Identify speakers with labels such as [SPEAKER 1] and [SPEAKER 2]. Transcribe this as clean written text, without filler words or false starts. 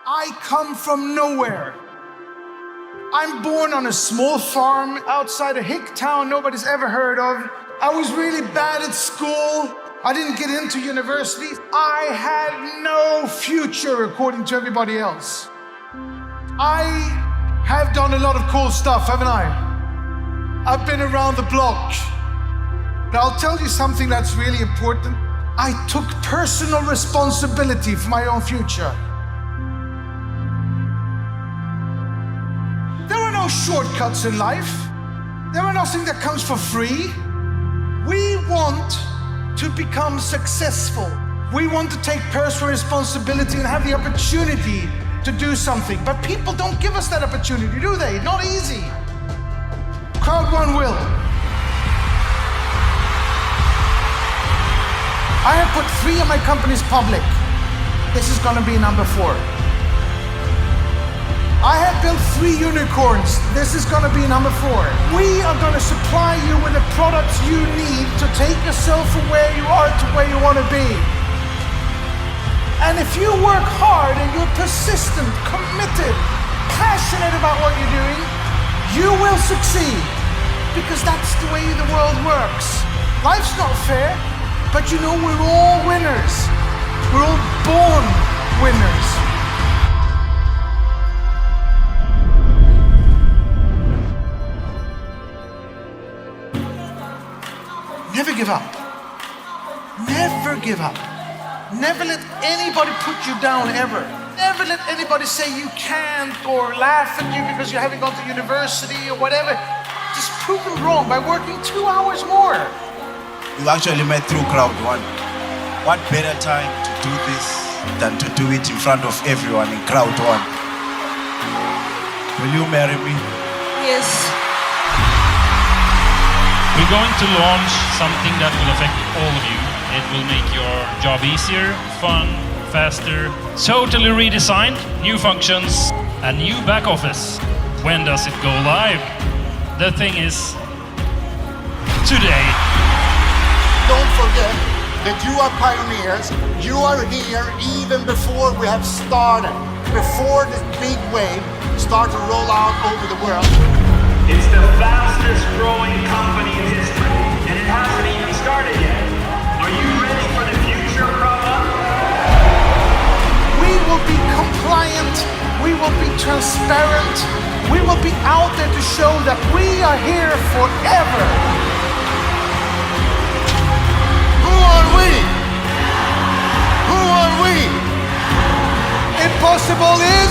[SPEAKER 1] I come from nowhere. I'm born on a small farm outside a hick town nobody's ever heard of. I was really bad at school. I didn't get into university. I had no future according to everybody else. I have done a lot of cool stuff, haven't I? I've been around the block. But I'll tell you something that's really important. I took personal responsibility for my own future. There are no shortcuts in life. There are nothing that comes for free. We want to become successful. We want to take personal responsibility and have the opportunity to do something. But people don't give us that opportunity, do they? Not easy. Crowd one will. I have put 3 of my companies public. This is gonna be number 4. I have built 3 unicorns. This is gonna be number 4. We are gonna supply you with the products you need to take yourself from where you are to where you wanna be. And if you work hard and you're persistent, committed, passionate about what you're doing, you will succeed. Because that's the way the world works. Life's not fair, but you know we're all winners. We're all born winners. Never give up. Never give up. Never let anybody put you down, ever. Never let anybody say you can't or laugh at you because you haven't gone to university or whatever. Just prove them wrong by working 2 hours more.
[SPEAKER 2] You actually met through crowd one. What better time to do this than to do it in front of everyone in crowd one? Will you marry me?
[SPEAKER 3] Yes.
[SPEAKER 4] We're going to launch something that will affect all of you. It will make your job easier, fun, faster, totally redesigned, new functions, a new back office. When does it go live? The thing is, today.
[SPEAKER 5] Don't forget that you are pioneers. You are here even before we have started, before this big wave starts to roll out over the world.
[SPEAKER 6] It's the fastest growing company in history, and it hasn't even started yet. Are you ready for the future, Prava?
[SPEAKER 1] We will be compliant. We will be transparent. We will be out there to show that we are here forever.
[SPEAKER 5] Who are we? Who are we?
[SPEAKER 1] Impossible is